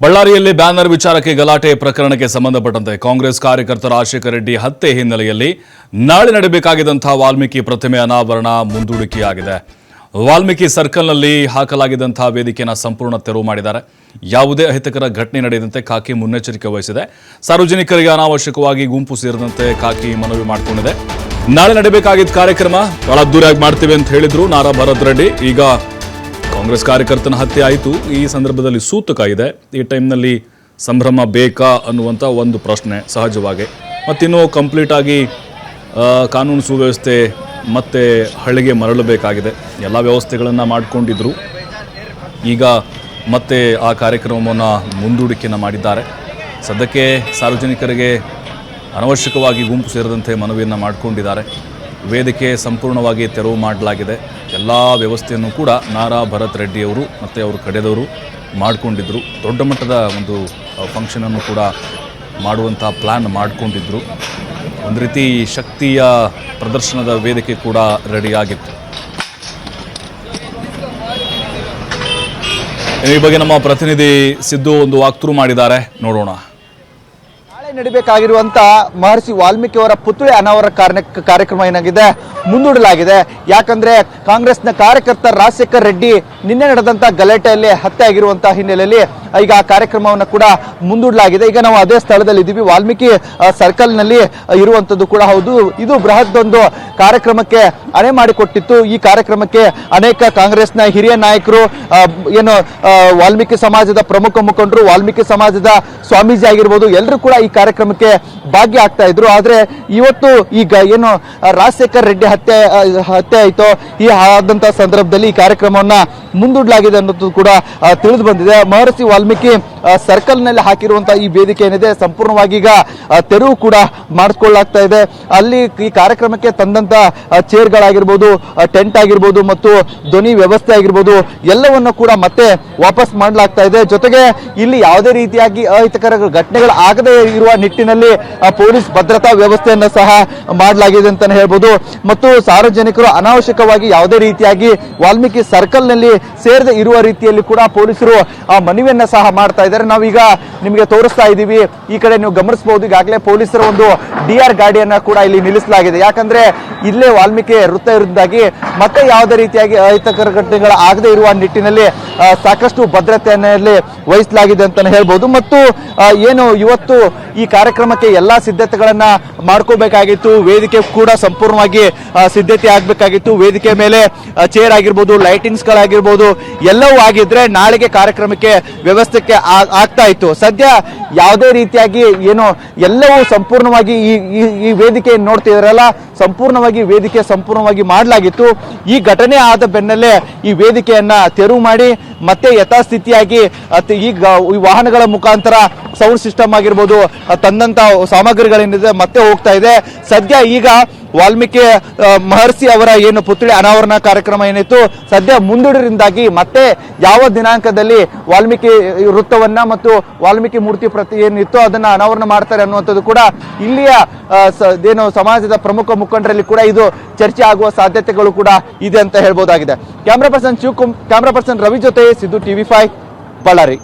ಬಳ್ಳಾರಿಯಲ್ಲಿ ಬ್ಯಾನರ್ ವಿಚಾರಕ್ಕೆ ಗಲಾಟೆ ಪ್ರಕರಣಕ್ಕೆ ಸಂಬಂಧಪಟ್ಟಂತೆ ಕಾಂಗ್ರೆಸ್ ಕಾರ್ಯಕರ್ತ ರಾಜಶೇಖರ ರೆಡ್ಡಿ ಹತ್ಯೆ ಹಿನ್ನೆಲೆಯಲ್ಲಿ ನಾಳೆ ನಡೆಯಬೇಕಾಗಿದ್ದಂತಹ ವಾಲ್ಮೀಕಿ ಪ್ರತಿಮೆ ಅನಾವರಣ ಮುಂದೂಡಿಕೆಯಾಗಿದೆ. ವಾಲ್ಮೀಕಿ ಸರ್ಕಲ್ನಲ್ಲಿ ಹಾಕಲಾಗಿದ್ದಂತಹ ವೇದಿಕೆಯನ್ನು ಸಂಪೂರ್ಣ ತೆರವು ಮಾಡಿದ್ದಾರೆ. ಯಾವುದೇ ಅಹಿತಕರ ಘಟನೆ ನಡೆಯದಂತೆ ಖಾಕಿ ಮುನ್ನೆಚ್ಚರಿಕೆ ವಹಿಸಿದೆ. ಸಾರ್ವಜನಿಕರಿಗೆ ಅನಾವಶ್ಯಕವಾಗಿ ಗುಂಪು ಸೇರದಂತೆ ಖಾಕಿ ಮನವಿ ಮಾಡಿಕೊಂಡಿದೆ. ನಾಳೆ ನಡೆಯಬೇಕಾಗಿದ್ದ ಕಾರ್ಯಕ್ರಮ ಬಹಳ ಅದ್ದೂರಿಯಾಗಿ ಮಾಡ್ತೀವಿ ಅಂತ ಹೇಳಿದ್ರು ನಾರಾ ಭರತ್ ರೆಡ್ಡಿ. ಈಗ ಕಾಂಗ್ರೆಸ್ ಕಾರ್ಯಕರ್ತನ ಹತ್ಯೆ ಆಯಿತು. ಈ ಸಂದರ್ಭದಲ್ಲಿ ಸೂತಕ ಇದೆ. ಈ ಟೈಮ್ನಲ್ಲಿ ಸಂಭ್ರಮ ಬೇಕಾ ಅನ್ನುವಂಥ ಒಂದು ಪ್ರಶ್ನೆ ಸಹಜವಾಗಿ. ಮತ್ತಿನ್ನೂ ಕಂಪ್ಲೀಟ್ ಆಗಿ ಕಾನೂನು ಸುವ್ಯವಸ್ಥೆ ಮತ್ತೆ ಹಳ್ಳಿಗೆ ಮರಳಬೇಕಾಗಿದೆ. ಎಲ್ಲ ವ್ಯವಸ್ಥೆಗಳನ್ನು ಮಾಡಿಕೊಂಡಿದ್ರು. ಈಗ ಮತ್ತೆ ಆ ಕಾರ್ಯಕ್ರಮವನ್ನು ಮುಂದೂಡಿಕೆಯನ್ನು ಮಾಡಿದ್ದಾರೆ. ಸದ್ಯಕ್ಕೆ ಸಾರ್ವಜನಿಕರಿಗೆ ಅನವಶ್ಯಕವಾಗಿ ಗುಂಪು ಸೇರದಂತೆ ಮನವಿಯನ್ನು ಮಾಡಿಕೊಂಡಿದ್ದಾರೆ. ವೇದಿಕೆ ಸಂಪೂರ್ಣವಾಗಿ ತೆರವು ಮಾಡಲಾಗಿದೆ. ಎಲ್ಲ ವ್ಯವಸ್ಥೆಯನ್ನು ಕೂಡ ನಾರಾ ಭರತ್ ರೆಡ್ಡಿಯವರು ಮತ್ತು ಅವರು ಕಡೆದವರು ಮಾಡಿಕೊಂಡಿದ್ದರು. ದೊಡ್ಡ ಮಟ್ಟದ ಒಂದು ಫಂಕ್ಷನನ್ನು ಕೂಡ ಮಾಡುವಂಥ ಪ್ಲ್ಯಾನ್ ಮಾಡಿಕೊಂಡಿದ್ದರು. ಒಂದು ರೀತಿ ಶಕ್ತಿಯ ಪ್ರದರ್ಶನದ ವೇದಿಕೆ ಕೂಡ ರೆಡಿಯಾಗಿತ್ತು. ಈ ಬಗ್ಗೆ ನಮ್ಮ ಪ್ರತಿನಿಧಿ ಸಿದ್ದು ಒಂದು ವಾಕ್ಥ್ರೂ ಮಾಡಿದ್ದಾರೆ, ನೋಡೋಣ. ನಾಳೆ ನಡೀಬೇಕಾಗಿರುವಂತ ಮಹರ್ಷಿ ವಾಲ್ಮೀಕಿ ಅವರ ಪುತ್ಥಳಿ ಅನಾವರಣ ಕಾರ್ಯಕ್ರಮ ಏನಾಗಿದೆ ಮುಂದೂಡಲಾಗಿದೆ. ಯಾಕಂದ್ರೆ ಕಾಂಗ್ರೆಸ್ನ ಕಾರ್ಯಕರ್ತ ರಾಜಶೇಖರ್ ರೆಡ್ಡಿ ನಿನ್ನೆ ನಡೆದಂತ ಗಲಾಟೆಯಲ್ಲಿ ಹತ್ಯೆ ಆಗಿರುವಂತಹ ಹಿನ್ನೆಲೆಯಲ್ಲಿ ಈಗ ಆ ಕಾರ್ಯಕ್ರಮವನ್ನು ಕೂಡ ಮುಂದೂಡಲಾಗಿದೆ. ಈಗ ನಾವು ಅದೇ ಸ್ಥಳದಲ್ಲಿ ಇದ್ದೀವಿ. ವಾಲ್ಮೀಕಿ ಸರ್ಕಲ್ ನಲ್ಲಿ ಇರುವಂತದ್ದು ಕೂಡ ಹೌದು. ಇದು ಬೃಹತ್ ಒಂದು ಕಾರ್ಯಕ್ರಮಕ್ಕೆ ಅಣೆ ಮಾಡಿಕೊಟ್ಟಿತ್ತು. ಈ ಕಾರ್ಯಕ್ರಮಕ್ಕೆ ಅನೇಕ ಕಾಂಗ್ರೆಸ್ನ ಹಿರಿಯ ನಾಯಕರು, ಏನು ವಾಲ್ಮೀಕಿ ಸಮಾಜದ ಪ್ರಮುಖ ಮುಖಂಡರು, ವಾಲ್ಮೀಕಿ ಸಮಾಜದ ಸ್ವಾಮೀಜಿ ಆಗಿರ್ಬೋದು, ಎಲ್ಲರೂ ಕೂಡ ಈ ಕಾರ್ಯಕ್ರಮಕ್ಕೆ ಭಾಗಿಯಾಗ್ತಾ ಇದ್ರು. ಆದ್ರೆ ಇವತ್ತು ಈಗ ಏನು ರಾಜಶೇಖರ್ ರೆಡ್ಡಿ ಹತ್ಯೆ ಆಯಿತು, ಈ ಆದಂತಹ ಸಂದರ್ಭದಲ್ಲಿ ಈ ಕಾರ್ಯಕ್ರಮವನ್ನ ಮುಂದೂಡಲಾಗಿದೆ ಅನ್ನೋದು ಕೂಡ ತಿಳಿದು ಬಂದಿದೆ. ಮಹರ್ಷಿ ವಾಲ್ಮೀಕಿ ಸರ್ಕಲ್ ನಲ್ಲಿ ಹಾಕಿರುವಂತಹ ಈ ವೇದಿಕೆ ಏನಿದೆ ಸಂಪೂರ್ಣವಾಗಿ ಈಗ ತೆರವು ಕೂಡ ಮಾಡಿಕೊಳ್ಳಲಾಗ್ತಾ ಇದೆ. ಅಲ್ಲಿ ಈ ಕಾರ್ಯಕ್ರಮಕ್ಕೆ ತಂದಂತ ಚೇರ್ಗಳಾಗಿರ್ಬೋದು, ಟೆಂಟ್ ಆಗಿರ್ಬೋದು ಮತ್ತು ಧ್ವನಿ ವ್ಯವಸ್ಥೆ ಆಗಿರ್ಬೋದು ಎಲ್ಲವನ್ನು ಕೂಡ ಮತ್ತೆ ವಾಪಸ್ ಮಾಡಲಾಗ್ತಾ ಇದೆ. ಜೊತೆಗೆ ಇಲ್ಲಿ ಯಾವುದೇ ರೀತಿಯಾಗಿ ಅಹಿತಕರ ಘಟನೆಗಳು ಆಗದೇ ಇರುವ ನಿಟ್ಟಿನಲ್ಲಿ ಪೊಲೀಸ್ ಭದ್ರತಾ ವ್ಯವಸ್ಥೆಯನ್ನು ಸಹ ಮಾಡಲಾಗಿದೆ ಅಂತಾನೆ ಹೇಳ್ಬೋದು. ಮತ್ತು ಸಾರ್ವಜನಿಕರು ಅನಾವಶ್ಯಕವಾಗಿ ಯಾವುದೇ ರೀತಿಯಾಗಿ ವಾಲ್ಮೀಕಿ ಸರ್ಕಲ್ ನಲ್ಲಿ ಸೇರದೆ ಇರುವ ರೀತಿಯಲ್ಲಿ ಕೂಡ ಪೊಲೀಸರು ಮನವಿಯನ್ನ ಸಹ ಮಾಡ್ತಾ ಇದ್ದಾರೆ. ನಾವೀಗ ನಿಮಗೆ ತೋರಿಸ್ತಾ ಇದ್ದೀವಿ. ಈ ಕಡೆ ನೀವು ಗಮನಿಸಬಹುದು, ಈಗಾಗಲೇ ಪೊಲೀಸರ ಒಂದು DR ಗಾಡಿಯನ್ನ ಕೂಡ ಇಲ್ಲಿ ನಿಲ್ಲಿಸಲಾಗಿದೆ. ಯಾಕಂದ್ರೆ ಇಲ್ಲೇ ವಾಲ್ಮೀಕಿ ವೃತ್ತ ಇರುವುದಾಗಿ ಮತ್ತೆ ಯಾವುದೇ ರೀತಿಯಾಗಿ ಅಹಿತಕರ ಘಟನೆಗಳು ಆಗದೆ ಇರುವ ನಿಟ್ಟಿನಲ್ಲಿ ಸಾಕಷ್ಟು ಭದ್ರತೆಯಲ್ಲಿ ವಹಿಸಲಾಗಿದೆ ಅಂತಾನೆ ಹೇಳ್ಬೋದು. ಮತ್ತು ಏನು ಇವತ್ತು ಈ ಕಾರ್ಯಕ್ರಮಕ್ಕೆ ಎಲ್ಲಾ ಸಿದ್ಧತೆಗಳನ್ನ ಮಾಡ್ಕೋಬೇಕಾಗಿತ್ತು. ವೇದಿಕೆ ಕೂಡ ಸಂಪೂರ್ಣವಾಗಿ ಸಿದ್ಧತೆ ಆಗ್ಬೇಕಾಗಿತ್ತು. ವೇದಿಕೆ ಮೇಲೆ ಚೇರ್ ಆಗಿರ್ಬೋದು, ಲೈಟಿಂಗ್ಸ್ ಗಳಾಗಿರ್ಬೋದು ಎಲ್ಲವೂ ಆಗಿದ್ರೆ ನಾಳೆಗೆ ಕಾರ್ಯಕ್ರಮಕ್ಕೆ ವ್ಯವಸ್ಥೆಗೆ ಆಗ್ತಾ ಇತ್ತು. ಸದ್ಯ ಯಾವುದೇ ರೀತಿಯಾಗಿ ಏನು ಎಲ್ಲವೂ ಸಂಪೂರ್ಣವಾಗಿ ಈ ವೇದಿಕೆ ನೋಡ್ತಿದ್ರಲ್ಲ, ಸಂಪೂರ್ಣವಾಗಿ ವೇದಿಕೆ ಸಂಪೂರ್ಣವಾಗಿ ಮಾಡಲಾಗಿತ್ತು. ಈ ಘಟನೆ ಆದ ಬೆನ್ನಲ್ಲೇ ಈ ವೇದಿಕೆಯನ್ನ ತೆರವು ಮಾಡಿ ಮತ್ತೆ ಯಥಾಸ್ಥಿತಿಯಾಗಿ ಈಗ ಈ ವಾಹನಗಳ ಮುಖಾಂತರ ಸೌಂಡ್ ಸಿಸ್ಟಮ್ ಆಗಿರ್ಬೋದು, ತಂದಂತ ಸಾಮಗ್ರಿಗಳೇನಿದೆ ಮತ್ತೆ ಹೋಗ್ತಾ ಇದೆ. ಸದ್ಯ ಈಗ ವಾಲ್ಮೀಕಿ ಮಹರ್ಷಿ ಅವರ ಏನು ಪುತ್ಥಳಿ ಅನಾವರಣ ಕಾರ್ಯಕ್ರಮ ಏನಿತ್ತು ಸದ್ಯ ಮುಂದೂಡಿರಿಂದಾಗಿ ಮತ್ತೆ ಯಾವ ದಿನಾಂಕದಲ್ಲಿ ವಾಲ್ಮೀಕಿ ವೃತ್ತವನ್ನ ಮತ್ತು ವಾಲ್ಮೀಕಿ ಮೂರ್ತಿ ಪ್ರತಿ ಏನಿತ್ತು ಅದನ್ನ ಅನಾವರಣ ಮಾಡ್ತಾರೆ ಅನ್ನುವಂಥದ್ದು ಕೂಡ ಇಲ್ಲಿಯ ಏನು ಸಮಾಜದ ಪ್ರಮುಖ ಮುಖಂಡರಲ್ಲಿ ಕೂಡ ಇದು ಚರ್ಚೆ ಆಗುವ ಸಾಧ್ಯತೆಗಳು ಕೂಡ ಇದೆ ಅಂತ ಹೇಳ್ಬೋದಾಗಿದೆ. ಕ್ಯಾಮ್ರಾ ಪರ್ಸನ್ ರವಿ ಜೊತೆ ಸಿದ್ದು TV5 ಬಳ್ಳಾರಿ.